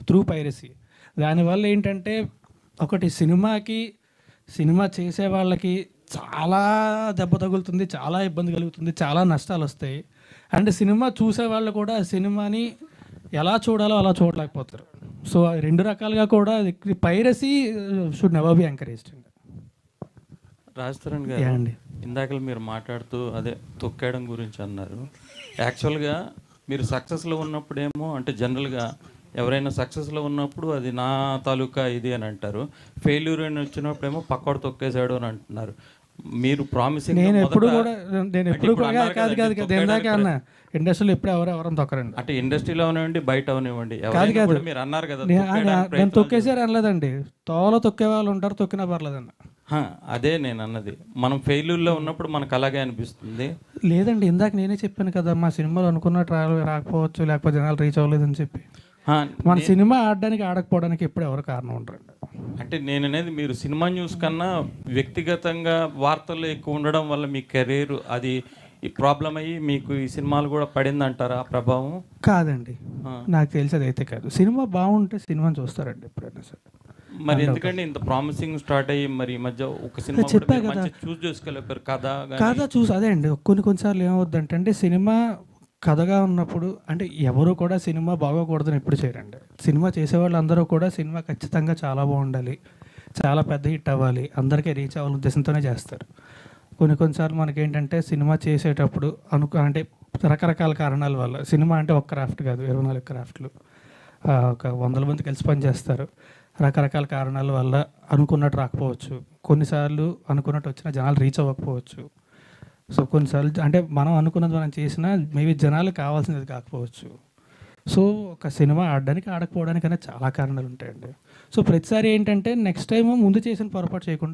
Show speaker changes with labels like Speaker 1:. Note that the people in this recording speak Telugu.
Speaker 1: Through piracy. దానివల్ల ఏంటంటే ఒకటి సినిమా చేసే వాళ్ళకి చాలా దెబ్బ తగులుతుంది, చాలా ఇబ్బంది కలుగుతుంది, చాలా నష్టాలు వస్తాయి. అండ్ సినిమా చూసే వాళ్ళు కూడా ఆ సినిమాని ఎలా చూడాలో అలా చూడలేకపోతారు. సో రెండు రకాలుగా కూడా piracy should never be encouraged.
Speaker 2: Raj Tarun గారు,
Speaker 1: అండి
Speaker 2: ఇందాక మీరు మాట్లాడుతూ అదే తొక్కేయడం గురించి అన్నారు. యాక్చువల్గా మీరు సక్సెస్లో ఉన్నప్పుడేమో అంటే జనరల్గా ఎవరైనా సక్సెస్లో ఉన్నప్పుడు అది నా తాలూకా ఇది అని అంటారు. ఫెయిల్యూర్ అని వచ్చినప్పుడేమో పక్కోడు తొక్కేశాడు అని అంటున్నారు. మీరు ప్రామిసింగ్
Speaker 1: నేను ఎప్పుడు కూడా అన్న ఇండస్ట్రీలో ఎప్పుడు ఎవరైనా తొక్కరండి.
Speaker 2: అంటే ఇండస్ట్రీలో అవనివ్వండి, బయట అవనివ్వండి,
Speaker 1: కాదు
Speaker 2: మీరు అన్నారు కదా
Speaker 1: నేను తొక్కేసారు అనలేదండి. తోవలో తొక్కే వాళ్ళు ఉంటారు, తొక్కినా పర్లేదన్న.
Speaker 2: అదే నేను అన్నది. మనం ఫెయిల్యూర్లో ఉన్నప్పుడు మనకు అలాగే అనిపిస్తుంది.
Speaker 1: లేదండి, ఇందాక నేనే చెప్పాను కదా, మా సినిమాలో అనుకున్న ట్రయల్ రాకపోవచ్చు, లేకపోతే జనాలు రీచ్ అవ్వలేదని చెప్పి. మన సినిమా ఆడడానికి ఆడకపోవడానికి ఎప్పుడు ఎవరు కారణం ఉంటారండి.
Speaker 2: అంటే నేను అనేది మీరు సినిమా న్యూస్ కన్నా వ్యక్తిగతంగా వార్తలు ఎక్కువ ఉండడం వల్ల మీ కెరీర్ అది ప్రాబ్లం అయ్యి మీకు ఈ సినిమాలు కూడా పడింది అంటారా ఆ ప్రభావం?
Speaker 1: కాదండి, నాకు తెలిసి అది అయితే కాదు. సినిమా బాగుంటే సినిమాని చూస్తారండి ఎప్పుడైనా సరే.
Speaker 2: మరి ఎందుకంటే ఇంత ప్రామిసింగ్ స్టార్ట్ అయ్యి మరి ఈ మధ్య ఒక సినిమా
Speaker 1: చెప్పా కదా
Speaker 2: చూస్ చేసుకోలేపారు
Speaker 1: కథ చూసి. అదే అండి, కొన్నిసార్లు ఏమవుద్దంటే సినిమా కథగా ఉన్నప్పుడు అంటే ఎవరు కూడా సినిమా బాగోకూడదని ఎప్పుడు చేయరండి. సినిమా చేసేవాళ్ళు అందరూ కూడా సినిమా ఖచ్చితంగా చాలా బాగుండాలి, చాలా పెద్ద హిట్ అవ్వాలి, అందరికీ రీచ్ అవ్వాలని ఉద్దేశంతోనే చేస్తారు. కొన్నిసార్లు మనకేంటంటే సినిమా చేసేటప్పుడు అంటే రకరకాల కారణాల వల్ల, సినిమా అంటే ఒక క్రాఫ్ట్ కాదు, 24 క్రాఫ్ట్లు, ఒక 100 మంది కలిసి పనిచేస్తారు. రకరకాల కారణాల వల్ల అనుకున్నట్టు రాకపోవచ్చు, కొన్నిసార్లు అనుకున్నట్టు వచ్చిన జనాలు రీచ్ అవ్వకపోవచ్చు. సో కొన్నిసార్లు అంటే మనం అనుకున్నది మనం చేసినా మేబీ జనాలకు కావాల్సినది కాకపోవచ్చు. సో ఒక సినిమా ఆడడానికి ఆడకపోవడానికైనా చాలా కారణాలు ఉంటాయండి. సో ప్రతిసారి ఏంటంటే నెక్స్ట్ టైం ముందు చేసిన పొరపాటు చేయకుండా